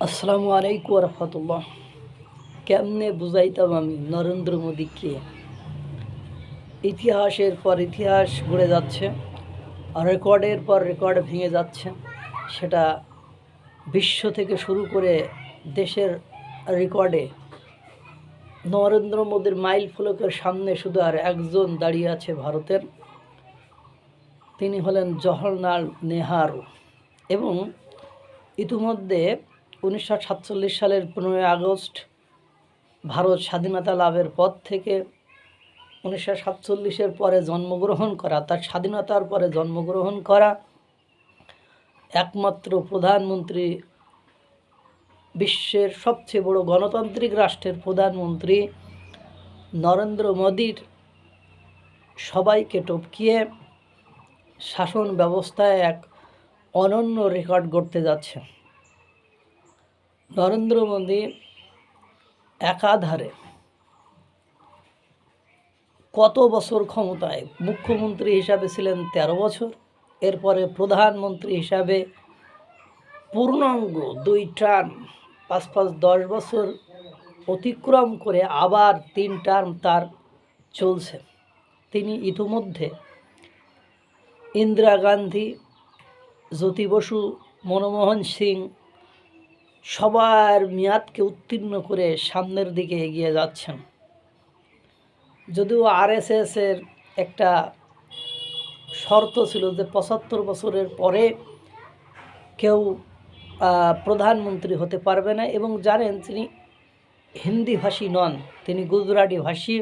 আসসালামু আলাইকুম রহমতুল্লাহ। কেমনে বুঝাইতাম আমি নরেন্দ্র মোদীকে? ইতিহাসের পর ইতিহাস গড়ে যাচ্ছে, রেকর্ডের পর রেকর্ড ভেঙে যাচ্ছে। সেটা বিশ্ব থেকে শুরু করে দেশের রেকর্ডে নরেন্দ্র মোদীর মাইল ফলকের সামনে শুধু আর একজন দাঁড়িয়ে আছে ভারতের। তিনি হলেন জওহরলাল নেহারু। এবং ইতিমধ্যে 1947 সালের 15ই আগস্ট ভারত স্বাধীনতা লাভের পর থেকে 1947-এর পরে জন্মগ্রহণ করা, তার স্বাধীনতার পরে জন্মগ্রহণ করা একমাত্র প্রধানমন্ত্রী, বিশ্বের সবচেয়ে বড় গণতান্ত্রিক রাষ্ট্রের প্রধানমন্ত্রী নরেন্দ্র মোদীর সবাইকে টপকিয়ে শাসন ব্যবস্থায় এক অনন্য রেকর্ড গড়তে যাচ্ছে। নরেন্দ্র মোদী একাধারে কত বছর ক্ষমতায়? মুখ্যমন্ত্রী হিসাবে ছিলেন 13 বছর, এরপরে প্রধানমন্ত্রী হিসাবে পূর্ণাঙ্গ 2 টার্ম, 5-5-10 বছর অতিক্রম করে আবার 3 টার্ম তার চলছে। তিনি ইতিমধ্যে ইন্দিরা গান্ধী, জ্যোতি বসু, মনমোহন সিং সবার মেয়াদকে উত্তীর্ণ করে সামনের দিকে এগিয়ে যাচ্ছেন। যদিও আরএসএসের একটা শর্ত ছিল যে 75 বছরের পরে কেউ প্রধানমন্ত্রী হতে পারবে না, এবং জানেন তিনি হিন্দিভাষী নন, তিনি গুজরাটি ভাষী।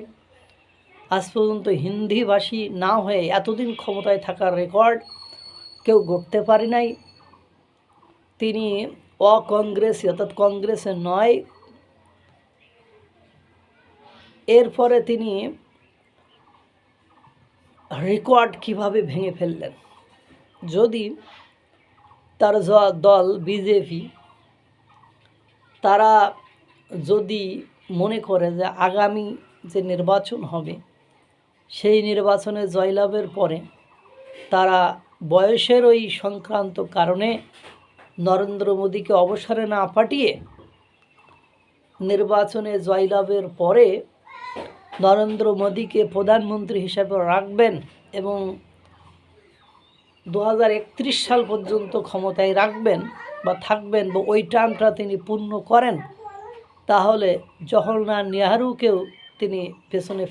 আজ পর্যন্ত হিন্দিভাষী না হয়ে এতদিন ক্ষমতায় থাকার রেকর্ড কেউ গড়তে পারে নাই। তিনি অকংগ্রেসী, অর্থাৎ কংগ্রেসে নয়। এরপরে তিনি রেকর্ড কিভাবে ভেঙে ফেললেন? যদি তার দল বিজেপি, তারা যদি মনে করে যে আগামী যে নির্বাচন হবে সেই নির্বাচনে জয়লাভের পরে তারা বয়সের ওই সংক্রান্ত কারণে নরেন্দ্র মোদীকে অবসরে না পাঠিয়ে নির্বাচনে জয়লাভের পরে নরেন্দ্র মোদীকে প্রধানমন্ত্রী হিসেবে রাখবেন এবং 2031 সাল পর্যন্ত ক্ষমতায় রাখবেন বা থাকবেন, বা ওই টার্মটা তিনি পূর্ণ করেন, তাহলে জওহরলাল নেহারুকেও তিনি পেছনে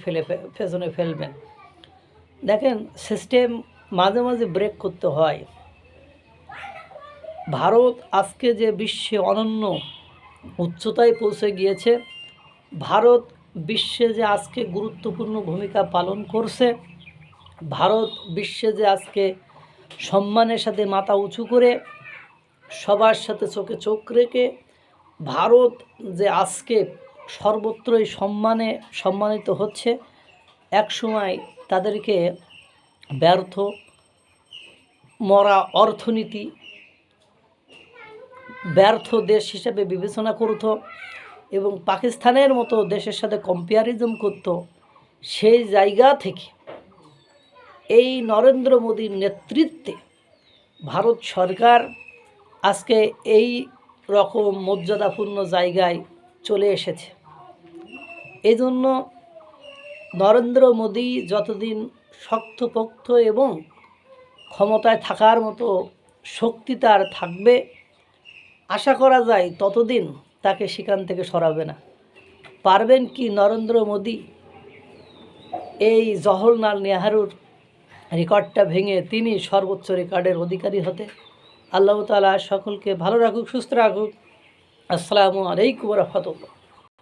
ফেলবেন। দেখেন, সিস্টেম মাঝে মাঝে ব্রেক করতে হয়। ভারত আজকে যে বিশ্বে অনন্য উচ্চতায় পৌঁছে গিয়েছে, ভারত বিশ্বে যে আজকে গুরুত্বপূর্ণ ভূমিকা পালন করছে, ভারত বিশ্বে যে আজকে সম্মানের সাথে মাথা উঁচু করে সবার সাথে চোখে চোখ রেখে ভারত যে আজকে সর্বত্রই সম্মানিত হচ্ছে, একসময় তাদেরকে ব্যর্থ, মরা অর্থনীতি, ব্যর্থ দেশ হিসেবে বিবেচনা করত এবং পাকিস্তানের মতো দেশের সাথে কম্প্যারিজম করত। সেই জায়গা থেকে এই নরেন্দ্র মোদীর নেতৃত্বে ভারত সরকার আজকে এই রকম মর্যাদাপূর্ণ জায়গায় চলে এসেছে। এই জন্য নরেন্দ্র মোদী যতদিন শক্তপোক্ত এবং ক্ষমতায় থাকার মতো শক্তি তার থাকবে, আশা করা যায় ততদিন তাকে সেখান থেকে সরাবে না। পারবেন কি নরেন্দ্র মোদী এই জওহরলাল নেহারুর রেকর্ডটা ভেঙে তিনি সর্বোচ্চ রেকর্ডের অধিকারী হতে? আল্লাহ তাআলা সকলকে ভালো রাখুক, সুস্থ রাখুক। আসসালামু আলাইকুম রহমতুল্লাহ।